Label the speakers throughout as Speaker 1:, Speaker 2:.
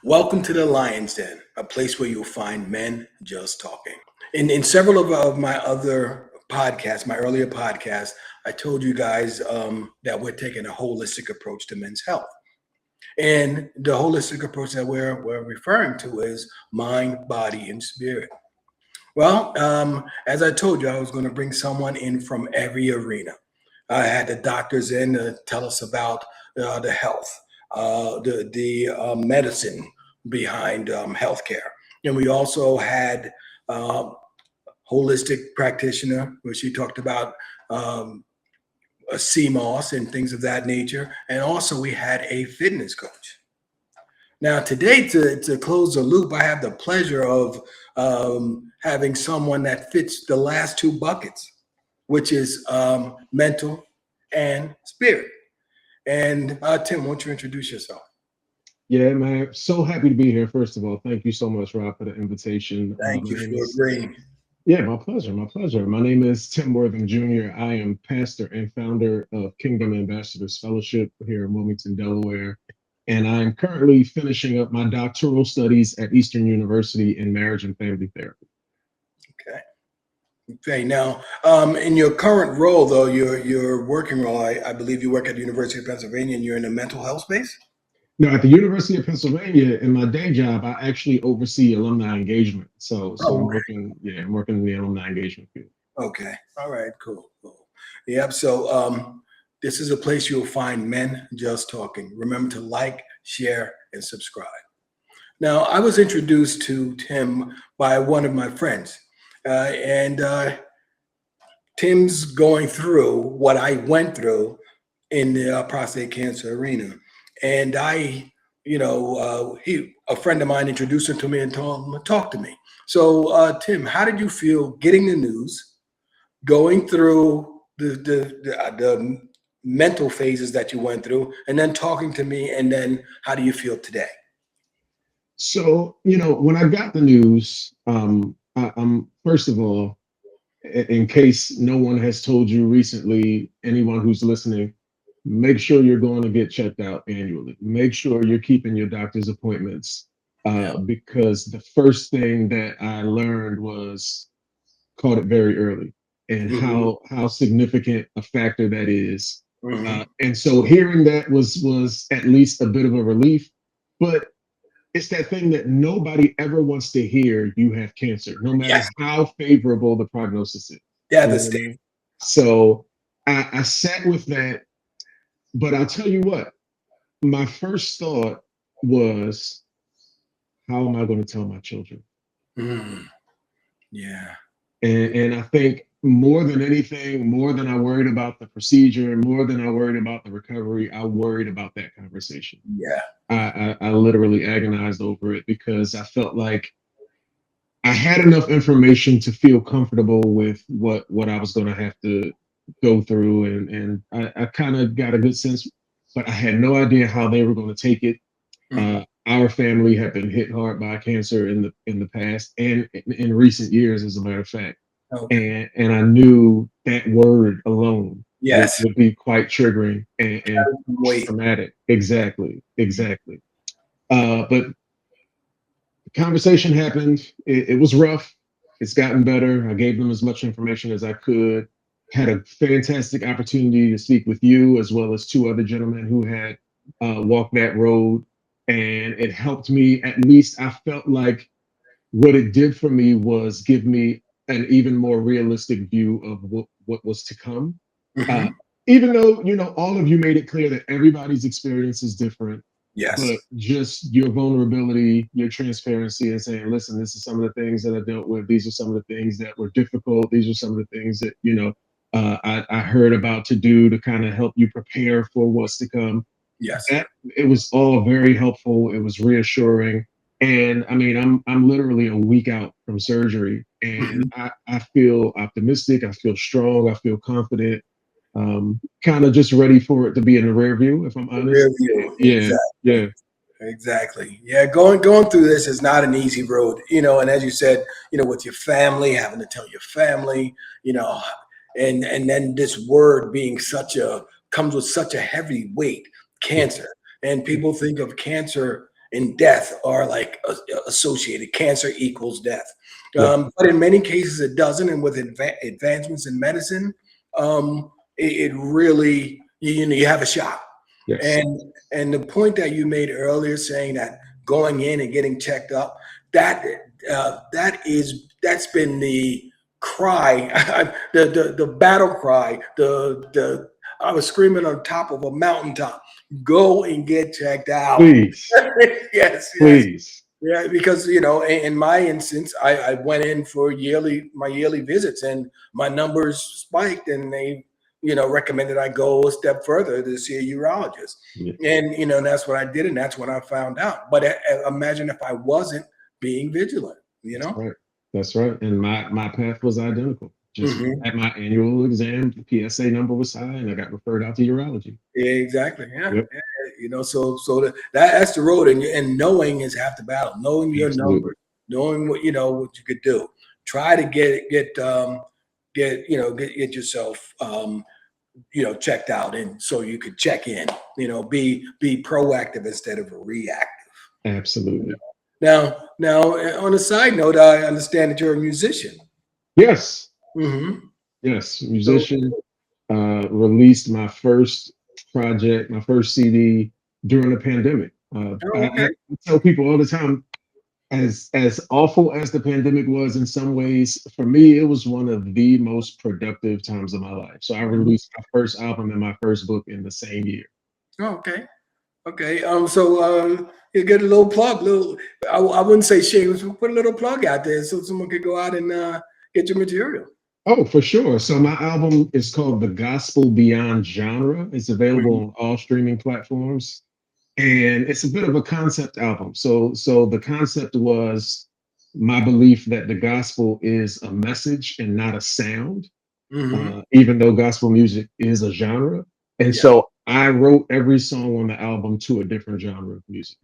Speaker 1: Welcome to the Lion's Den, a place where you'll find men just talking. In several of my other podcasts, my earlier podcasts, I told you guys that we're taking a holistic approach to men's health. And the holistic approach that we're referring to is mind, body, and spirit. Well, as I told you, I was going to bring someone in from every arena. I had the doctors in to tell us about the health, the medicine behind healthcare, and we also had uh, holistic practitioner, where she talked about a CMOS and things of that nature, and also we had a fitness coach. Now, today, to close the loop, I have the pleasure of having someone that fits the last two buckets, which is mental and spirit. And Tim, won't you introduce yourself?
Speaker 2: Yeah, man. So happy to be here. First of all, thank you so much, Rob, for the invitation.
Speaker 1: Thank
Speaker 2: My
Speaker 1: you
Speaker 2: name
Speaker 1: for
Speaker 2: is,
Speaker 1: agreeing.
Speaker 2: yeah, my pleasure. My pleasure. My name is Tim Wortham Jr. I am pastor and founder of Kingdom Ambassadors Fellowship here in Wilmington, Delaware. And I'm currently finishing up my doctoral studies at Eastern University in marriage and family therapy.
Speaker 1: Okay. Okay. Now, in your current role, though, your working role, I believe you work at the University of Pennsylvania, and you're in the mental health space.
Speaker 2: Now, at the University of Pennsylvania, in my day job, I actually oversee alumni engagement. So
Speaker 1: Oh,
Speaker 2: I'm working, yeah, I'm working in the alumni engagement field.
Speaker 1: okay. All right. Cool. Cool. Yep. So, this is a place you'll find men just talking. Remember to like, share, and subscribe. Now, I was introduced to Tim by one of my friends, and Tim's going through what I went through in the prostate cancer arena. And a friend of mine introduced him to me and told him to talk to me. So, Tim, how did you feel getting the news, going through the mental phases that you went through, and then talking to me, and then how do you feel today?
Speaker 2: So, when I got the news, I'm first of all, in case no one has told you recently, anyone who's listening, make sure you're going to get checked out annually. Make sure you're keeping your doctor's appointments,
Speaker 1: Yeah.
Speaker 2: because the first thing that I learned was caught it very early, and
Speaker 1: Mhm.
Speaker 2: how significant a factor that is.
Speaker 1: Mhm.
Speaker 2: And so hearing that was at least a bit of a relief, but it's that thing that nobody ever wants to hear: you have cancer, no matter
Speaker 1: Yes,
Speaker 2: how favorable the prognosis is. You know what I
Speaker 1: devastating.
Speaker 2: mean? So I sat with that, but I'll tell you what, my first thought was, how am I going to tell my children?
Speaker 1: Mm, yeah.
Speaker 2: And I think more than anything, more than I worried about the procedure, more than I worried about the recovery, I worried about that conversation.
Speaker 1: Yeah.
Speaker 2: I literally agonized over it because I felt like I had enough information to feel comfortable with what I was going to have to go through, and I kind of got a good sense, but I had no idea how they were going to take it.
Speaker 1: Mhm.
Speaker 2: Our family had been hit hard by cancer in the past and in recent years, as a matter of fact,
Speaker 1: Okay.
Speaker 2: and I knew that word alone
Speaker 1: Yes.
Speaker 2: would be quite triggering and
Speaker 1: Wait.
Speaker 2: traumatic. Exactly, exactly. But conversation happened. It was rough. It's gotten better. I gave them as much information as I could. Had a fantastic opportunity to speak with you as well as two other gentlemen who had walked that road. And it helped me. At least I felt like what it did for me was give me an even more realistic view of what was to come. Uh,
Speaker 1: Mhm.
Speaker 2: Even though, all of you made it clear that everybody's experience is different,
Speaker 1: Yes.
Speaker 2: but just your vulnerability, your transparency, and saying, listen, this is some of the things that I dealt with. These are some of the things that were difficult. These are some of the things that, I heard about to do to kind of help you prepare for what's to come.
Speaker 1: Yes.
Speaker 2: That it was all very helpful. It was reassuring. And I mean, I'm literally a week out from surgery, and
Speaker 1: Mhm.
Speaker 2: I feel optimistic. I feel strong. I feel confident. Kind of just ready for it to be in the rear view, if I'm
Speaker 1: The rear
Speaker 2: honest.
Speaker 1: view.
Speaker 2: Yeah,
Speaker 1: Exactly.
Speaker 2: yeah.
Speaker 1: Exactly. Yeah. Going through this is not an easy road, and as you said, with your family, having to tell your family, you know, and then this word being comes with such a heavy weight, cancer. And
Speaker 2: Yeah.
Speaker 1: people think of cancer and death are like associated. Cancer equals death.
Speaker 2: Yeah.
Speaker 1: But in many cases it doesn't. And with advancements in medicine, it really, you have a shot.
Speaker 2: Yes.
Speaker 1: And the point that you made earlier, saying that going in and getting checked up, that's been the cry, the battle cry. I was screaming on top of a mountaintop. Go and get checked out.
Speaker 2: Please.
Speaker 1: Yes, yes.
Speaker 2: Please.
Speaker 1: Yeah, because in my instance, I went in for my yearly visits, and my numbers spiked, and they recommended I go a step further to see a urologist.
Speaker 2: Yeah.
Speaker 1: And that's what I did, and that's when I found out. But imagine if I wasn't being vigilant.
Speaker 2: That's right. That's right. And my path was identical. Just at my annual exam, the PSA number was high, and I got referred out to urology.
Speaker 1: Yeah, exactly. Yeah.
Speaker 2: Yep.
Speaker 1: Yeah. So that's the road, and knowing is half the battle. Knowing your
Speaker 2: Absolutely.
Speaker 1: numbers, knowing what what you could do. Try to get yourself checked out, and so you could check in. Be proactive instead of reactive.
Speaker 2: Absolutely.
Speaker 1: Now, on a side note, I understand that you're a musician.
Speaker 2: Yes.
Speaker 1: Mm-hmm.
Speaker 2: Yes. Musician. Released my first project, my first CD during the pandemic. I tell people all the time, as awful as the pandemic was in some ways, for me, it was one of the most productive times of my life. So I released my first album and my first book in the same year.
Speaker 1: Oh, okay. Okay. So you get a little plug, I wouldn't say shameless, but put a little plug out there so someone could go out and get your material.
Speaker 2: Oh, for sure. So my album is called The Gospel Beyond Genre. It's available on all streaming platforms. And it's a bit of a concept album. So the concept was my belief that the gospel is a message and not a sound, even though gospel music is a genre. And so I wrote every song on the album to a different genre of music.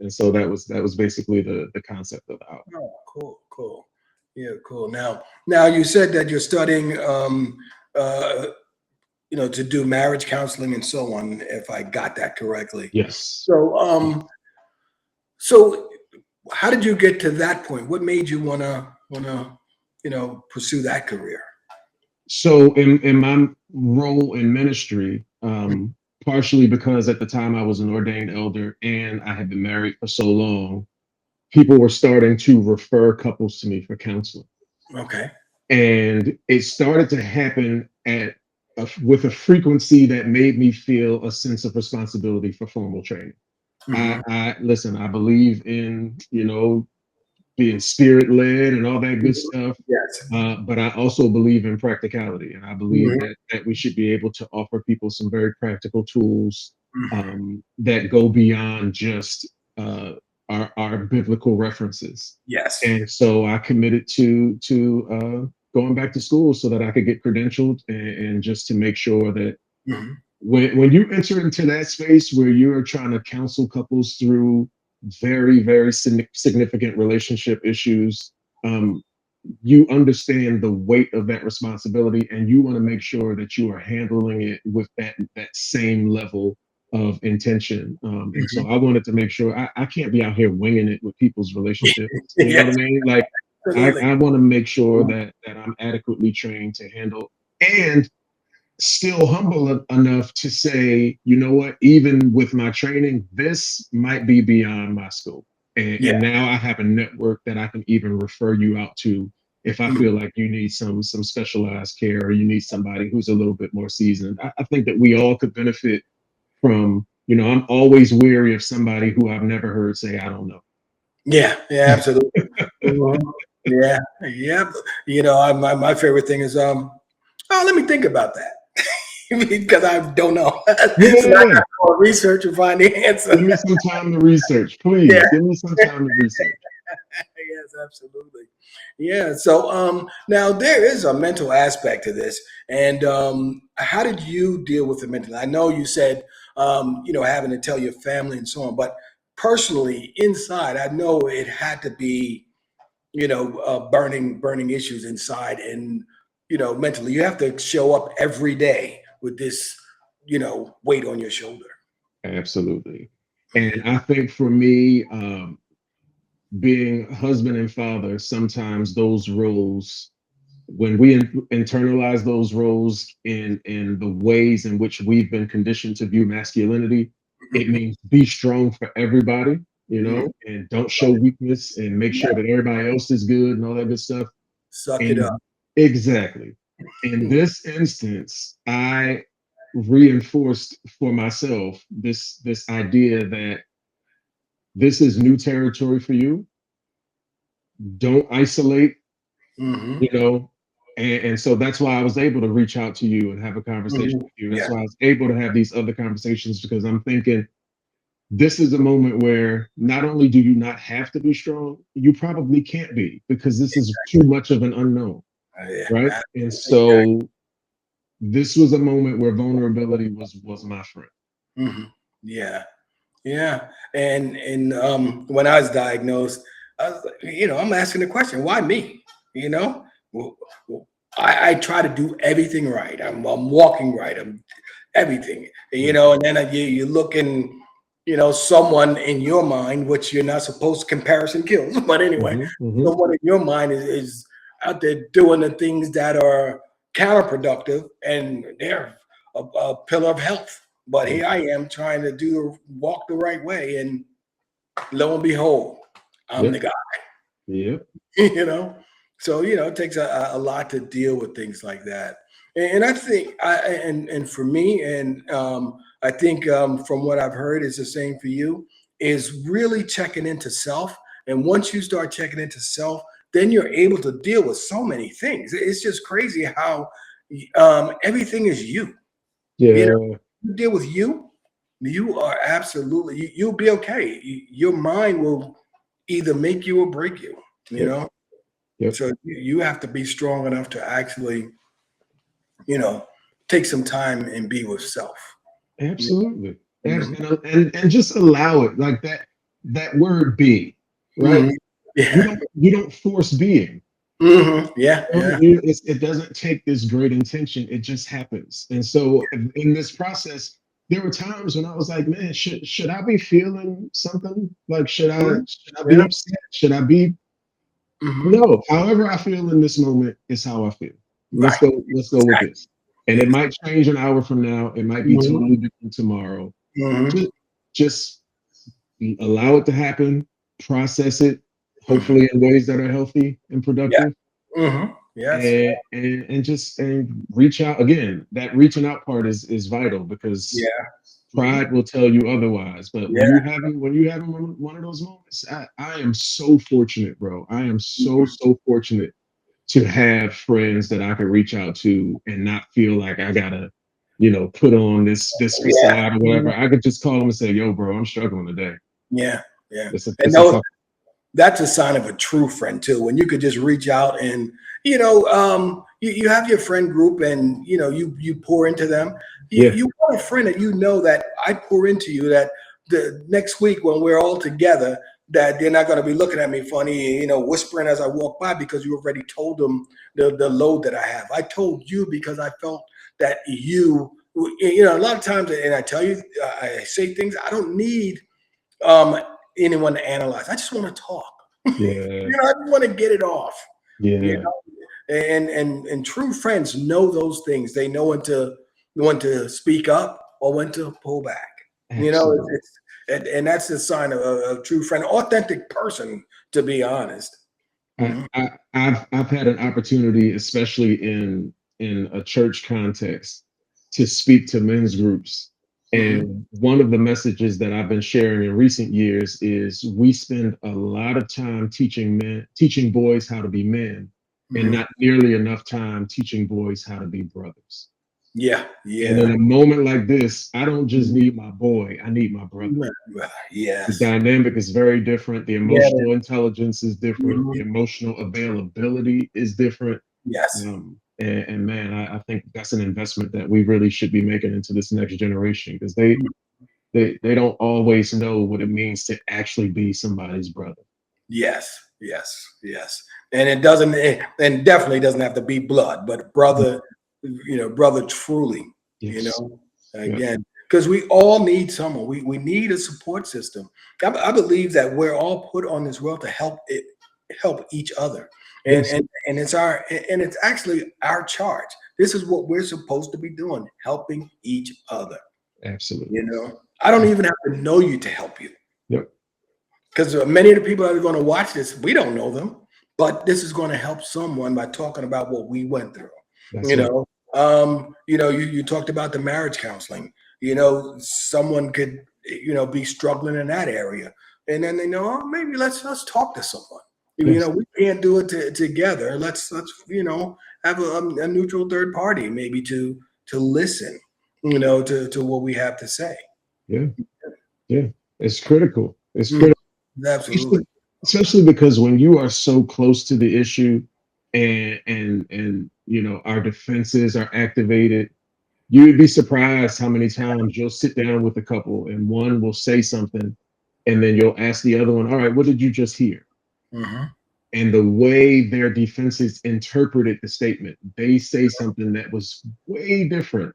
Speaker 2: And so that was basically the concept of the album.
Speaker 1: Oh, cool. Yeah, cool. Now you said that you're studying to do marriage counseling and so on, if I got that correctly.
Speaker 2: Yes.
Speaker 1: So how did you get to that point? What made you wanna pursue that career?
Speaker 2: So in my role in ministry, partially because at the time I was an ordained elder and I had been married for so long, people were starting to refer couples to me for counseling.
Speaker 1: Okay.
Speaker 2: And it started to happen with a frequency that made me feel a sense of responsibility for formal training. Listen, I believe in, being spirit led and all that good stuff.
Speaker 1: Yes.
Speaker 2: But I also believe in practicality. And I believe that we should be able to offer people some very practical tools that go beyond just our biblical references.
Speaker 1: Yes.
Speaker 2: And so I committed to going back to school so that I could get credentialed and just to make sure that when you enter into that space where you're trying to counsel couples through very, very significant relationship issues, you understand the weight of that responsibility, and you want to make sure that you are handling it with that same level of intention. And so I wanted to make sure I can't be out here winging it with people's relationships. You know what I mean? Like I want to make sure that I'm adequately trained to handle and still humble enough to say, you know what, even with my training, this might be beyond my scope. And now I have a network that I can even refer you out to if I feel like you need some specialized care or you need somebody who's a little bit more seasoned. I think that we all could benefit from, I'm always weary of somebody who I've never heard say, I don't know.
Speaker 1: Yeah, absolutely. Yeah. My favorite thing is, let me think about that. Because I don't know. So I got to research and find the answer.
Speaker 2: Give me some time to research, please. Give me some time to research.
Speaker 1: Yes, absolutely. Yeah. So now there is a mental aspect to this. And how did you deal with the mental? I know you said having to tell your family and so on, but personally inside, I know it had to be, burning issues inside, and mentally you have to show up every day with this, weight on your shoulder.
Speaker 2: Absolutely. And I think for me, being husband and father, sometimes those roles, when we internalize those roles in the ways in which we've been conditioned to view masculinity, it means be strong for everybody,
Speaker 1: Mhm.
Speaker 2: and don't show weakness and make
Speaker 1: Yeah,
Speaker 2: sure that everybody else is good and all that good stuff.
Speaker 1: suck it up.
Speaker 2: And exactly. In this instance, I reinforced for myself this idea that this is new territory for you. Don't isolate,
Speaker 1: Hmm.
Speaker 2: you know. And so that's why I was able to reach out to you and have a conversation
Speaker 1: Hmm.
Speaker 2: with you. That's
Speaker 1: Yeah,
Speaker 2: why I was able to have these other conversations because I'm thinking this is a moment where not only do you not have to be strong, you probably can't be because this is too much of an unknown,
Speaker 1: yeah,
Speaker 2: right? And so this was a moment where vulnerability was my friend.
Speaker 1: hmm, yeah, yeah. And when I was diagnosed, I was, I'm asking the question, why me? You know, Well, I try to do everything right. I'm walking right. I'm everything,
Speaker 2: Yeah.
Speaker 1: and then you look in, someone in your mind, which you're not supposed to, comparison kills. But anyway,
Speaker 2: Hmm. Hmm.
Speaker 1: someone in your mind is out there doing the things that are counterproductive, and they're a pillar of health. But
Speaker 2: Yeah.
Speaker 1: here I am trying to walk the right way, and lo and behold, I'm the
Speaker 2: Yep.
Speaker 1: guy.
Speaker 2: Yep.
Speaker 1: you know so it takes a lot to deal with things like that. And I think and for me, and I think from what I've heard is the same for you, is really checking into self. And once you start checking into self, then you're able to deal with so many things. It's just crazy how everything is you. you know
Speaker 2: Yeah.
Speaker 1: you deal with you are absolutely, you'll be okay. Your mind will either make you or break you you
Speaker 2: Yep.
Speaker 1: know
Speaker 2: Yep.
Speaker 1: so you have to be strong enough to actually, you know, take some time and be with self. You
Speaker 2: Absolutely.
Speaker 1: know?
Speaker 2: And just allow it like that. That word be, right?
Speaker 1: Mhm.
Speaker 2: You
Speaker 1: Yeah.
Speaker 2: don't force being.
Speaker 1: Yeah. Yeah.
Speaker 2: It doesn't take this great intention. It just happens. And so in this process, there were times when I was like, man, should I be feeling something? Like,
Speaker 1: Mhm.
Speaker 2: should I be
Speaker 1: Yeah.
Speaker 2: upset? Should I be
Speaker 1: Hmm.
Speaker 2: no? However I feel in this moment is how I feel. Let's
Speaker 1: Right.
Speaker 2: go. Let's go with
Speaker 1: Exactly.
Speaker 2: this. And it might change an hour from now. It might be
Speaker 1: Hmm.
Speaker 2: totally different tomorrow.
Speaker 1: Hmm.
Speaker 2: Just, just allow it to happen. Process it.
Speaker 1: Hmm.
Speaker 2: Hopefully in ways that are healthy and
Speaker 1: Yeah.
Speaker 2: productive
Speaker 1: Hmm. Yes.
Speaker 2: and reach out again. That reaching out part is vital because
Speaker 1: Yeah. Hmm.
Speaker 2: pride will tell you otherwise. But
Speaker 1: Yeah.
Speaker 2: when you having one of those moments, I am so fortunate, bro. I am
Speaker 1: Hmm.
Speaker 2: so fortunate to have friends that I can reach out to and not feel like I gotta, put on this
Speaker 1: Yeah.
Speaker 2: facade or whatever.
Speaker 1: Mhm.
Speaker 2: I could just call them and say, "Yo, bro, I'm struggling today.
Speaker 1: Yeah. Yeah. And
Speaker 2: It's a
Speaker 1: those
Speaker 2: tough."
Speaker 1: that's a sign of a true friend too. When you could just reach out and you have your friend group, and you pour into them.
Speaker 2: Yeah.
Speaker 1: You want a friend that that I pour into you, that the next week when we're all together, that they're not going to be looking at me funny, whispering as I walk by, because you already told them the load that I have. I told you because I felt that a lot of times, and I tell you, I say things I don't need um, anyone to analyze. I just want to talk.
Speaker 2: Yeah.
Speaker 1: I just want to get it off. You
Speaker 2: Yeah.
Speaker 1: know, and true friends know those things. They know when to speak up or when to pull back. You know,
Speaker 2: Absolutely.
Speaker 1: and that's the sign of a true friend, authentic person. To be honest.
Speaker 2: I,
Speaker 1: Mhm.
Speaker 2: I've had an opportunity, especially in a church context, to speak to men's groups.
Speaker 1: Mhm.
Speaker 2: And one of the messages that I've been sharing in recent years is we spend a lot of time teaching boys how to be men, and
Speaker 1: Mhm.
Speaker 2: not nearly enough time teaching boys how to be brothers.
Speaker 1: Yeah.
Speaker 2: And in
Speaker 1: Yeah.
Speaker 2: a moment like this, I don't just
Speaker 1: Mhm.
Speaker 2: need my boy, I need my brother. The
Speaker 1: Yes.
Speaker 2: dynamic is very different. The
Speaker 1: Yeah.
Speaker 2: emotional intelligence is different. The
Speaker 1: Mhm.
Speaker 2: emotional availability is different.
Speaker 1: Yes.
Speaker 2: And man, I think that's an investment that we really should be making into this next generation because they don't always know what it means to actually be somebody's brother.
Speaker 1: Yes, yes, yes. And and definitely doesn't have to be blood, but brother, brother truly, you
Speaker 2: Yes.
Speaker 1: know,
Speaker 2: Yep.
Speaker 1: again. because we all need someone. We need a support system. I believe that we're all put on this world to help each other, and
Speaker 2: Yes,
Speaker 1: and it's actually our charge. This is what we're supposed to be doing, helping each other.
Speaker 2: absolutely.
Speaker 1: You know, I don't even have to know you to help you,
Speaker 2: Yep,
Speaker 1: because many of the people that are going to watch this, we don't know them, but this is going to help someone by talking about what we went through.
Speaker 2: that's
Speaker 1: You
Speaker 2: it.
Speaker 1: know, you talked about the marriage counseling. Someone could be struggling in that area, and then they know, oh, maybe let's talk to someone.
Speaker 2: Yes,
Speaker 1: We can't do it together. Let's have a neutral third party maybe to listen, to what we have to say.
Speaker 2: yeah, yeah. It's critical. It's
Speaker 1: Mm,
Speaker 2: critical.
Speaker 1: absolutely.
Speaker 2: Especially because when you are so close to the issue and our defenses are activated, you'd be surprised how many times you'll sit down with a couple and one will say something and then you'll ask the other one, all right, what did you just hear?
Speaker 1: Hmm.
Speaker 2: And the way their defenses interpreted the statement, they say something that was way different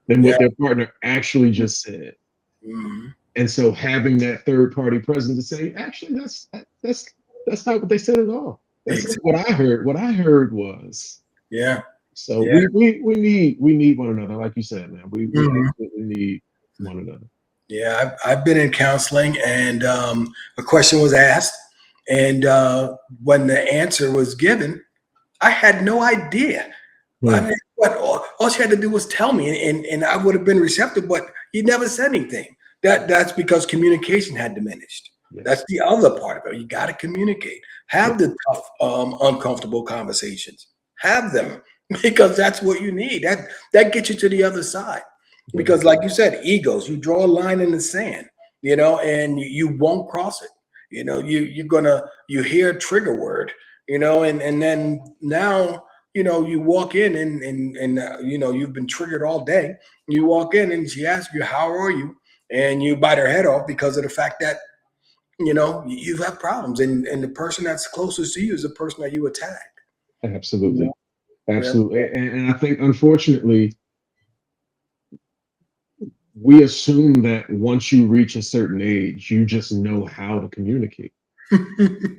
Speaker 2: than
Speaker 1: Yeah.
Speaker 2: what their partner actually just said.
Speaker 1: Hmm.
Speaker 2: And so having that third party present to say, actually, that's not what they said at all. That's not what
Speaker 1: Exactly.
Speaker 2: I heard. What I heard was.
Speaker 1: Yeah.
Speaker 2: So
Speaker 1: Yeah.
Speaker 2: we need one another, like you said, man. We
Speaker 1: Mhm.
Speaker 2: absolutely need one another.
Speaker 1: Yeah, I've been in counseling, and a question was asked, and when the answer was given, I had no idea. I
Speaker 2: Hmm.
Speaker 1: mean, all she had to do was tell me, and I would have been receptive, but he never said anything. That's because communication had diminished. That's
Speaker 2: Yes.
Speaker 1: the other part of it. You got to communicate.
Speaker 2: Yeah.
Speaker 1: Have the tough, uncomfortable conversations. Have them because that's what you need. That gets you to the other side.
Speaker 2: Yeah.
Speaker 1: Because, like you said, egos. You draw a line in the sand, and you won't cross it. You hear a trigger word, and then now you walk in and you've been triggered all day. You walk in and she asks you, "How are you?" And you bite her head off because of the fact that you have problems, and the person that's closest to you is the person that you attacked.
Speaker 2: Absolutely.
Speaker 1: Yeah.
Speaker 2: Absolutely. And I think unfortunately we assume that once you reach a certain age, you just know how to communicate.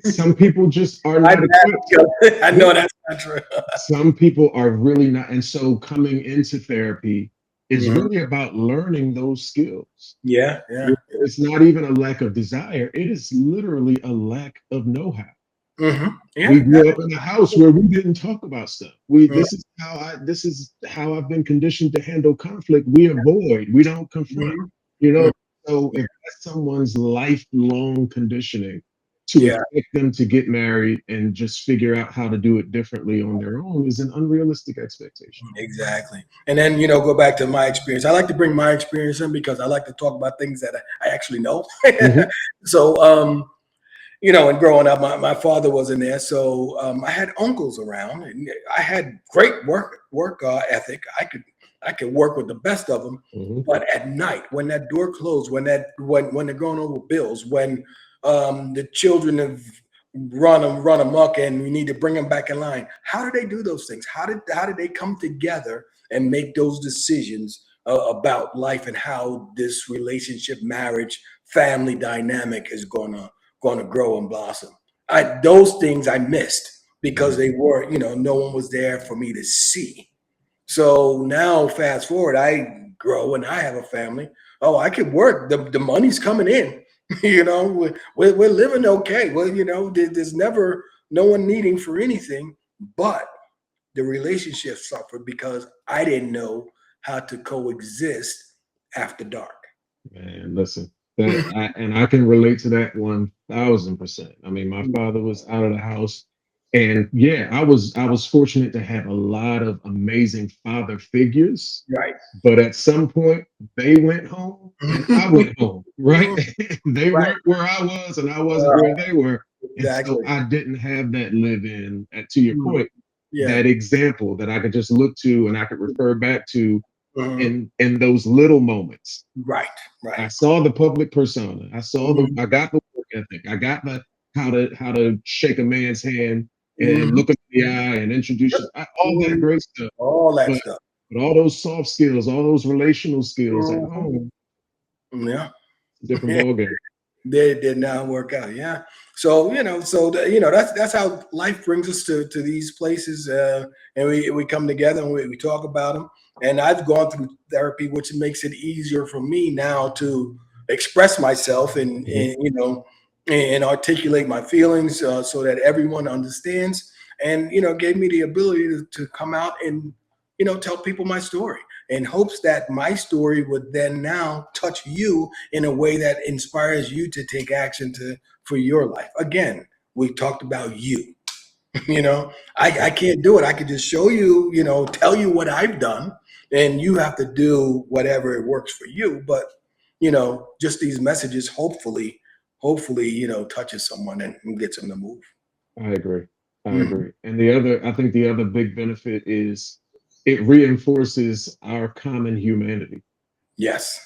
Speaker 2: Some people just are
Speaker 1: I
Speaker 2: not equipped.
Speaker 1: I
Speaker 2: Yeah.
Speaker 1: know that's not true.
Speaker 2: Some people are really not. And so coming into therapy is
Speaker 1: Mhm.
Speaker 2: really about learning those skills.
Speaker 1: Yeah, yeah.
Speaker 2: It's not even a lack of desire, it is literally a lack of know how. We
Speaker 1: Yeah.
Speaker 2: grew up in a house where we didn't talk about stuff. We
Speaker 1: Mhm.
Speaker 2: this is how I've been conditioned to handle conflict. We avoid, we don't confront,
Speaker 1: Mhm.
Speaker 2: you
Speaker 1: Mhm.
Speaker 2: know. So if that's someone's lifelong conditioning to
Speaker 1: Yeah,
Speaker 2: expect them to get married and just figure out how to do it differently on their own is an unrealistic expectation.
Speaker 1: exactly. And then, go back to my experience. I like to bring my experience in because I like to talk about things that I actually know.
Speaker 2: Hmm.
Speaker 1: So, and growing up, my father wasn't there, so I had uncles around, and I had great work ethic. I could work with the best of them,
Speaker 2: Hmm.
Speaker 1: but at night when that door closed, when they're going over bills, when the children have run amok, and we need to bring them back in line. How do they do those things? How did they come together and make those decisions about life and how this relationship, marriage, family dynamic is going to grow and blossom? Those things I missed because
Speaker 2: Hmm.
Speaker 1: they were, no one was there for me to see. So now, fast forward, I grow and I have a family. Oh, I could work. The money's coming in. We're living okay. Well, there's never no one needing for anything, but the relationship suffered because I didn't know how to coexist after dark.
Speaker 2: Man, listen, and I can relate to that 1,000%. I mean, my father was out of the house, and yeah, I was fortunate to have a lot of amazing father figures,
Speaker 1: Right.
Speaker 2: but at some point they went home and I went home, right? They
Speaker 1: Right.
Speaker 2: weren't where I was, and I wasn't
Speaker 1: Uh,
Speaker 2: where they were, and so
Speaker 1: exactly.
Speaker 2: I didn't have that live in. To your
Speaker 1: Mhm.
Speaker 2: point,
Speaker 1: Yeah.
Speaker 2: that example that I could just look to and I could refer back to
Speaker 1: Mhm.
Speaker 2: in those little moments.
Speaker 1: Right.
Speaker 2: I
Speaker 1: Right.
Speaker 2: saw the public persona.
Speaker 1: Mhm.
Speaker 2: I got the work ethic. I got the how to shake a man's hand and
Speaker 1: Mhm.
Speaker 2: look him in the eye and introduce
Speaker 1: Yep.
Speaker 2: you, all that
Speaker 1: Mhm.
Speaker 2: great stuff.
Speaker 1: All that
Speaker 2: But
Speaker 1: stuff.
Speaker 2: all those soft skills, all those relational skills at
Speaker 1: Mhm.
Speaker 2: home,
Speaker 1: Yeah.
Speaker 2: Different ball game.
Speaker 1: They did not work out. Yeah. So that's how life brings us to these places, and we come together and we talk about them. And I've gone through therapy, which makes it easier for me now to express myself
Speaker 2: Mhm.
Speaker 1: and articulate my feelings, so that everyone understands. And gave me the ability to come out and tell people my story, in hopes that my story would then now touch you in a way that inspires you to take action for your life. Again, we talked about you. I can't do it. I could just show you, tell you what I've done, and you have to do whatever it works for you. But just these messages, hopefully, touches someone and gets them to move.
Speaker 2: I agree. I
Speaker 1: Mhm.
Speaker 2: agree. And I think the other big benefit is it reinforces our common humanity.
Speaker 1: Yes.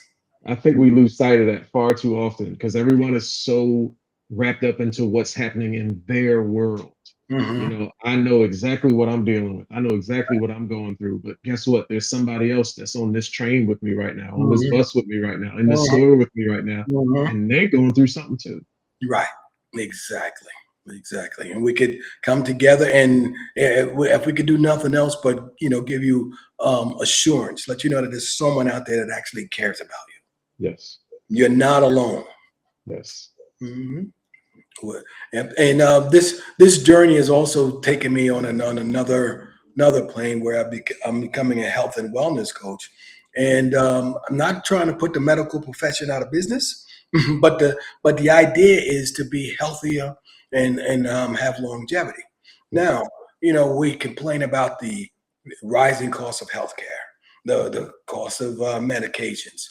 Speaker 2: I think we lose sight of that far too often because everyone is so wrapped up into what's happening in their world.
Speaker 1: Hmm.
Speaker 2: I know exactly what I'm dealing with. I know exactly what I'm going through. But guess what? There's somebody else that's on this train with me right now, on this
Speaker 1: Hmm.
Speaker 2: bus with me right now, in this store with me right now,
Speaker 1: Hmm.
Speaker 2: and they're going through something too.
Speaker 1: Right. Exactly. Exactly. And we could come together, and if we could do nothing else but give you assurance, let you know that there's someone out there that actually cares about
Speaker 2: Yes.
Speaker 1: you. You're not alone.
Speaker 2: Yes.
Speaker 1: Hmm. And this journey has also taken me on another plane where I'm becoming a health and wellness coach, and I'm not trying to put the medical profession out of business, but the idea is to be healthier and have longevity.
Speaker 2: Yes.
Speaker 1: Now, we complain about the rising cost of healthcare, the cost of medications.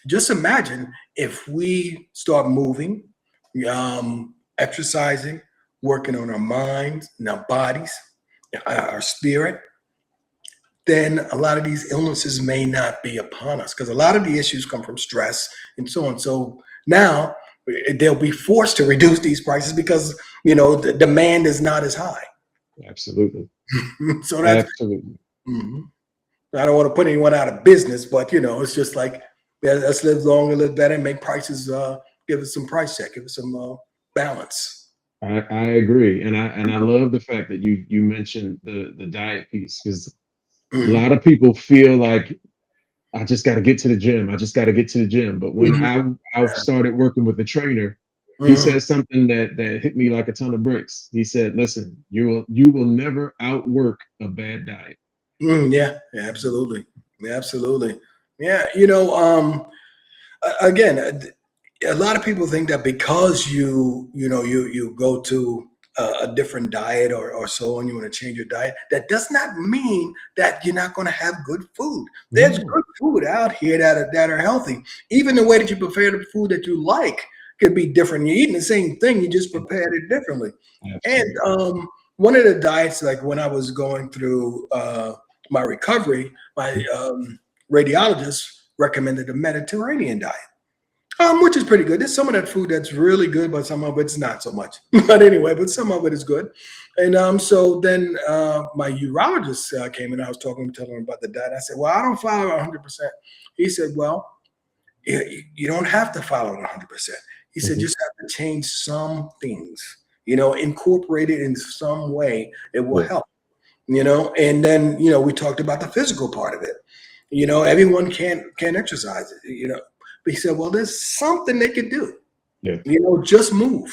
Speaker 1: Just imagine if we start moving, exercising, working on our minds and our bodies, our spirit, then a lot of these illnesses may not be upon us, because a lot of the issues come from stress and so on. So now they'll be forced to reduce these prices because the demand is not as high.
Speaker 2: Absolutely.
Speaker 1: So that's
Speaker 2: Absolutely.
Speaker 1: mhm. I don't want to put anyone out of business, but it's just like, yeah, let's live longer, live better, and make prices. Give us some price check, give us some balance.
Speaker 2: I agree. And I love the fact that you mentioned the diet piece because a
Speaker 1: Mhm.
Speaker 2: lot of people feel like I just got to get to the gym. I just got to get to the gym. But when
Speaker 1: Mhm.
Speaker 2: I started working with the trainer, he
Speaker 1: Mhm.
Speaker 2: said something that hit me like a ton of bricks. He said, "Listen, you will never outwork a bad diet."
Speaker 1: Yeah, yeah, absolutely, yeah, absolutely. Yeah, again, a lot of people think that because you go to a different diet or so on, you want to change your diet. That does not mean that you're not going to have good food. There's
Speaker 2: No,
Speaker 1: good food out here that are healthy. Even the way that you prepare the food that you like could be different. You're eating the same thing, you just prepared it differently. And
Speaker 2: absolutely.
Speaker 1: one of the diets, like when I was going through my recovery, my radiologist recommended a Mediterranean diet, which is pretty good. There's some of that food that's really good, but some of it's not so much. But anyway, but some of it is good. And so then my urologist came and I was telling him about the diet. I said, "Well, I don't follow it 100%." He said, "Well, you don't have to follow it 100%." He said,
Speaker 2: Mhm.
Speaker 1: "Just have to change some things, incorporate it in some way. It will
Speaker 2: Yeah,
Speaker 1: help." And then we talked about the physical part of it. Everyone can't exercise it, but he said, well, there's something they could do.
Speaker 2: yeah,
Speaker 1: Just move,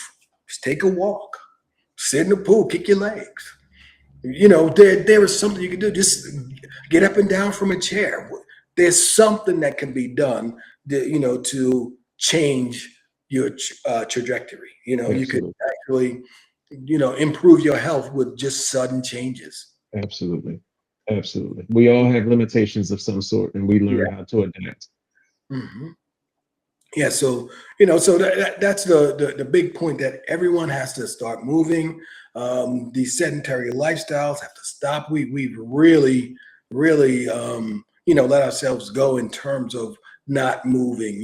Speaker 1: just take a walk, sit in the pool, kick your legs. There is something you can do. Just get up and down from a chair. There's something that can be done to change your trajectory. You could
Speaker 2: absolutely,
Speaker 1: actually improve your health with just sudden changes.
Speaker 2: absolutely, absolutely. We all have limitations of some sort, and we learn how to adapt.
Speaker 1: Mhm. Yeah, so so that's the big point, that everyone has to start moving. These sedentary lifestyles have to stop. We've really let ourselves go in terms of not moving.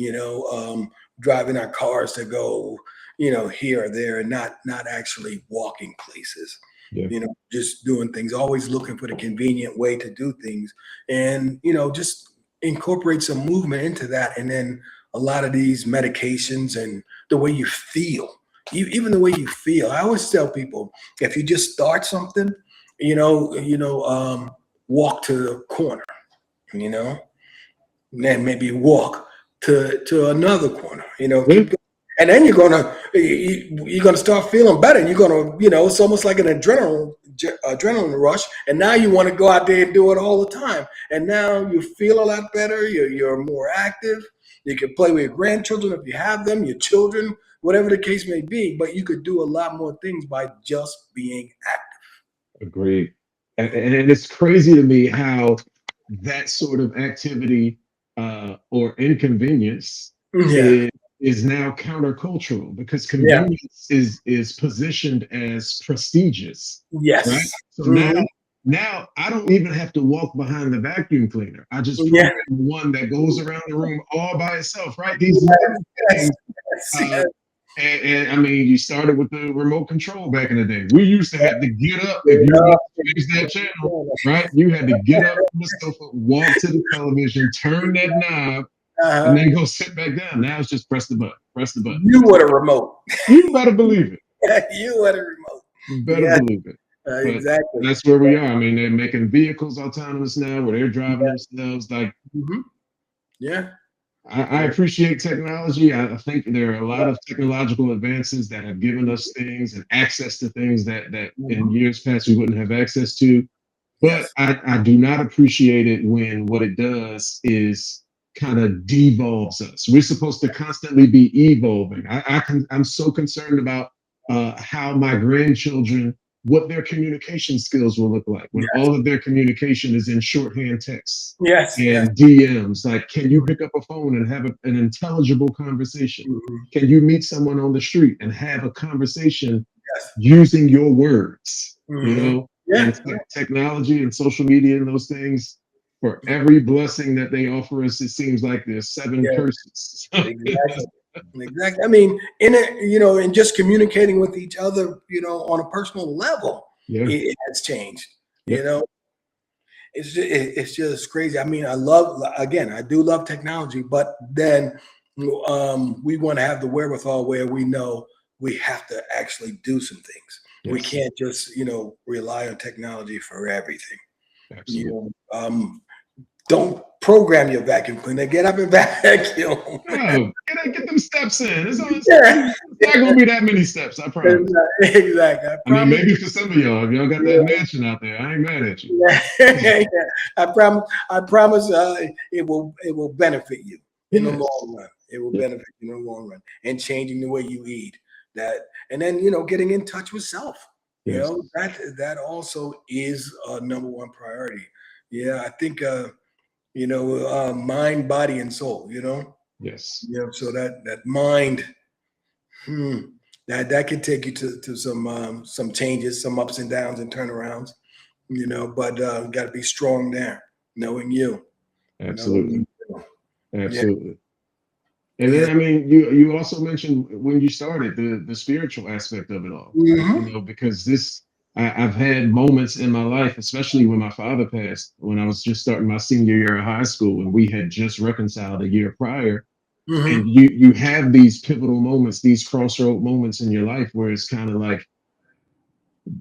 Speaker 1: Driving our cars to go here or there, and not actually walking places.
Speaker 2: Yeah,
Speaker 1: Just doing things, always looking for the convenient way to do things, and just incorporate some movement into that, and then a lot of these medications and the way you feel, even the way you feel. I always tell people, if you just start something, walk to the corner, you know, then maybe walk to another corner,
Speaker 2: Yeah,
Speaker 1: keep going. And then you're gonna start feeling better. And you're gonna, it's almost like an adrenaline rush. And now you want to go out there and do it all the time. And now you feel a lot better. You're more active. You can play with your grandchildren if you have them, your children, whatever the case may be. But you could do a lot more things by just being
Speaker 2: agreed. And it's crazy to me how that sort of activity or inconvenience
Speaker 1: active. Yeah.
Speaker 2: is now countercultural because
Speaker 1: Yeah.
Speaker 2: convenience is positioned as prestigious, right?
Speaker 1: Yes.
Speaker 2: So
Speaker 1: Mhm.
Speaker 2: now I don't even have to walk behind the vacuum cleaner. I just
Speaker 1: Yeah.
Speaker 2: program one that goes around the room all by itself, right? These little
Speaker 1: Yes.
Speaker 2: things.
Speaker 1: Yes.
Speaker 2: Uh,
Speaker 1: Yes.
Speaker 2: and I mean, you started with the remote control back in the day. We used to have to get up if you
Speaker 1: Yeah.
Speaker 2: wanted to change that channel, right? You had to get up from the sofa, walk to the television, turn that knob, and
Speaker 1: Uh-huh.
Speaker 2: then go sit back down. Now it's just press the button, press the button.
Speaker 1: You want a remote.
Speaker 2: You better believe it.
Speaker 1: You want a remote.
Speaker 2: You better
Speaker 1: Yeah,
Speaker 2: believe it. But
Speaker 1: exactly.
Speaker 2: that's where we are. I mean, they're making vehicles autonomous now where they're driving themselves. Like,
Speaker 1: Hmm. Yeah.
Speaker 2: I
Speaker 1: Yeah.
Speaker 2: appreciate technology. I think there are a lot
Speaker 1: Yeah.
Speaker 2: of technological advances that have given us things and access to things that in
Speaker 1: Mhm.
Speaker 2: years past we wouldn't have access to. But
Speaker 1: Yes.
Speaker 2: I do not appreciate it when what it does is kind of devolves us. We're supposed to constantly be evolving. I'm so concerned about how my grandchildren, what their communication skills will look like when
Speaker 1: Yes.
Speaker 2: all of their communication is in shorthand texts
Speaker 1: Yes. Yes.
Speaker 2: and DMs. Like, can you pick up a phone and have an intelligible conversation?
Speaker 1: Mhm.
Speaker 2: Can you meet someone on the street and have a conversation
Speaker 1: Yes.
Speaker 2: using your words? You
Speaker 1: Hmm.
Speaker 2: know, and
Speaker 1: Yeah.
Speaker 2: technology and social media and those things, for every blessing that they offer us, it seems like there's seven
Speaker 1: Yeah.
Speaker 2: curses.
Speaker 1: Exactly. Exactly. I mean, in it, in just communicating with each other, on a personal level,
Speaker 2: Yeah,
Speaker 1: it has changed.
Speaker 2: yep,
Speaker 1: You know, it's just crazy. I mean, I do love technology, but then we want to have the wherewithal where we know we have to actually do some things. We
Speaker 2: yes,
Speaker 1: can't just rely on technology for everything.
Speaker 2: absolutely.
Speaker 1: You don't program your vacuum cleaner. Get up and vacuum.
Speaker 2: Oh, get them steps in.
Speaker 1: Yeah.
Speaker 2: It's not gonna be that many steps, I promise.
Speaker 1: Exactly. I
Speaker 2: I mean,
Speaker 1: promise.
Speaker 2: maybe for some of y'all, if y'all got that
Speaker 1: Yeah.
Speaker 2: mansion out there, I ain't mad at you.
Speaker 1: Yeah. I promise. I promise. It will benefit you in the
Speaker 2: Yes.
Speaker 1: long run. It will
Speaker 2: Yep.
Speaker 1: benefit you in the long run, and changing the way you eat. That, and then getting in touch with self.
Speaker 2: Yes.
Speaker 1: That also is a number one priority. Yeah, I think mind, body, and soul.
Speaker 2: Yes.
Speaker 1: So that mind. Hmm. That could take you to some changes, some ups and downs and turnarounds, but got to be strong there, knowing you, knowing
Speaker 2: Absolutely.
Speaker 1: you. Yeah.
Speaker 2: Absolutely. And
Speaker 1: Yeah.
Speaker 2: then I mean, you also mentioned when you started the spiritual aspect of it all,
Speaker 1: Hmm.
Speaker 2: because I've had moments in my life, especially when my father passed, when I was just starting my senior year of high school, and we had just reconciled a year prior. And
Speaker 1: Hmm.
Speaker 2: you have these pivotal moments, these crossroad moments in your life where it's kind of like,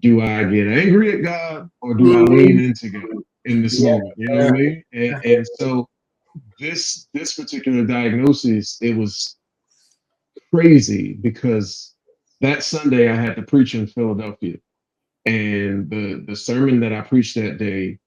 Speaker 2: do I get angry at God or do I lean
Speaker 1: Hmm.
Speaker 2: into God in this
Speaker 1: Yeah.
Speaker 2: moment? You know what I mean? And so this particular diagnosis, it was crazy because that Sunday I had to preach in Philadelphia, and the sermon that I preached that day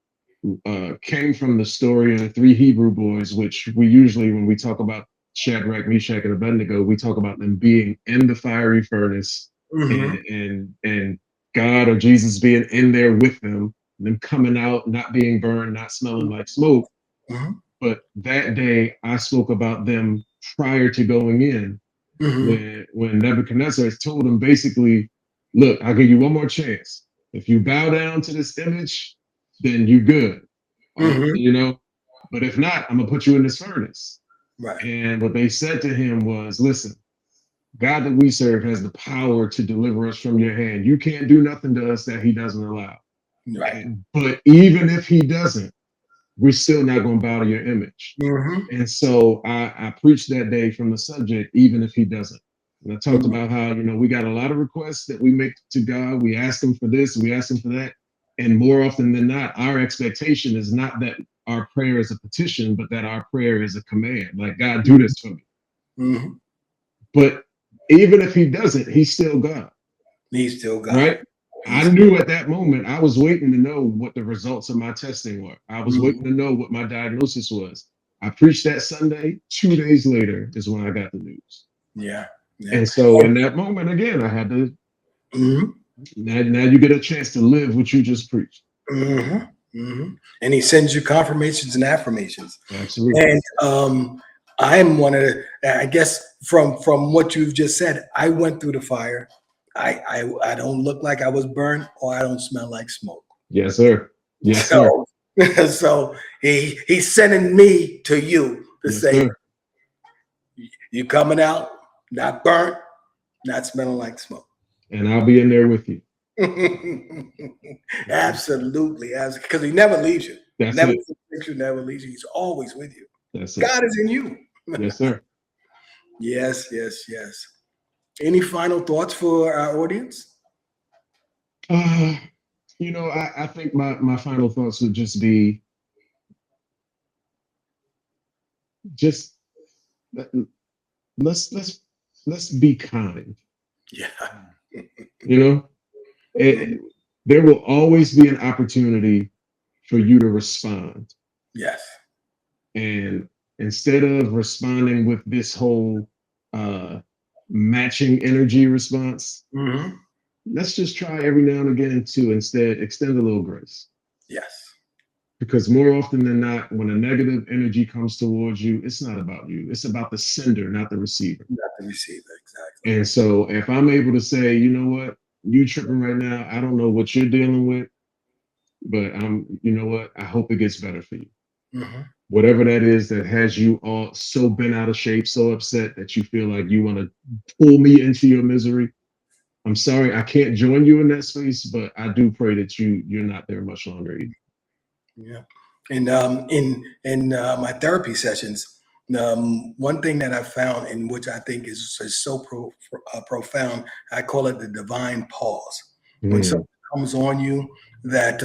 Speaker 2: came from the story of the three Hebrew boys, which we usually, when we talk about Shadrach, Meshach, and Abednego, we talk about them being in the fiery furnace, and
Speaker 1: Hmm.
Speaker 2: and God or Jesus being in there with them, them coming out, not being burned, not smelling like smoke.
Speaker 1: Hmm.
Speaker 2: But that day, I spoke about them prior to going in,
Speaker 1: Hmm.
Speaker 2: when Nebuchadnezzar told him basically, look, I'll give you one more chance. If you bow down to this image, then you good.
Speaker 1: Hmm.
Speaker 2: But if not, I'm gonna put you in this furnace.
Speaker 1: Right.
Speaker 2: And what they said to him was, listen, God that we serve has the power to deliver us from your hand. You can't do nothing to us that he doesn't allow.
Speaker 1: Right.
Speaker 2: But even if he doesn't, we're still not going to bow to your image.
Speaker 1: Mm-hmm.
Speaker 2: And so I preached that day from the subject, even if he doesn't. And I talked about how, you know, we got a lot of requests that we make to God. We ask him for this, we ask him for that. And more often than not, our expectation is not that our prayer is a petition, but that our prayer is a command. Like, God, do this for me.
Speaker 1: Mm-hmm.
Speaker 2: But even if he doesn't, he's still God.
Speaker 1: He's still God.
Speaker 2: Right? I knew at that moment, I was waiting to know what the results of my testing were. I was waiting to know what my diagnosis was. I preached that Sunday. 2 days later is when I got the news.
Speaker 1: Yeah.
Speaker 2: And so in that moment, again, I had to, now you get a chance to live what you just preached.
Speaker 1: And he sends you confirmations and affirmations.
Speaker 2: Absolutely.
Speaker 1: And I'm one of the, I guess from what you've just said, I went through the fire. I don't look like I was burned, or I don't smell like smoke.
Speaker 2: Yes, sir. Yes, sir.
Speaker 1: So he's sending me to you to say,
Speaker 2: sir.
Speaker 1: You coming out, not burnt, not smelling like smoke.
Speaker 2: And I'll be in there with you.
Speaker 1: Absolutely. Because he never leaves you.
Speaker 2: That's
Speaker 1: never
Speaker 2: it.
Speaker 1: Never leaves you. He's always with you.
Speaker 2: That's
Speaker 1: God
Speaker 2: it.
Speaker 1: is in you.
Speaker 2: Yes, sir.
Speaker 1: Yes. Any final thoughts for our audience?
Speaker 2: You know, I think my final thoughts would just be, just let's be kind.
Speaker 1: Yeah.
Speaker 2: You know, there will always be an opportunity for you to respond.
Speaker 1: Yes.
Speaker 2: And instead of responding with this whole matching energy response, let's just try every now and again to instead extend a little grace.
Speaker 1: Yes.
Speaker 2: Because more often than not, when a negative energy comes towards you, it's not about you. It's about the sender, not the receiver.
Speaker 1: Not the receiver, exactly.
Speaker 2: And so if I'm able to say, you know what, you tripping right now, I don't know what you're dealing with, but you know what, I hope it gets better for you. Whatever that is that has you all so bent out of shape, so upset that you feel like you want to pull me into your misery. I'm sorry, I can't join you in that space, but I do pray that you're not there much longer either.
Speaker 1: Yeah. And in my therapy sessions, one thing that I found, in which I think is so profound, I call it the divine pause. When something comes on you that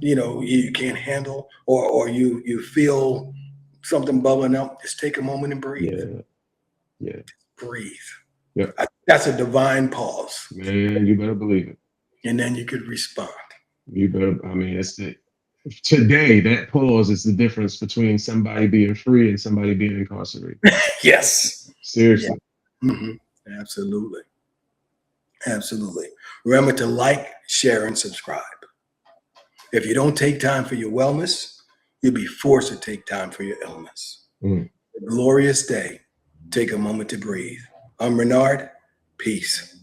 Speaker 1: you know you can't handle, or you feel something bubbling up, just take a moment and breathe.
Speaker 2: Yeah.
Speaker 1: Breathe.
Speaker 2: Yep.
Speaker 1: That's a divine pause.
Speaker 2: Man, you better believe it.
Speaker 1: And then you could respond.
Speaker 2: You better. I mean, today, that pause is the difference between somebody being free and somebody being incarcerated.
Speaker 1: Yes.
Speaker 2: Seriously.
Speaker 1: Yeah. Absolutely. Remember to like, share, and subscribe. If you don't take time for your wellness, you'll be forced to take time for your illness. A glorious day. Take a moment to breathe. I'm Renard. Peace.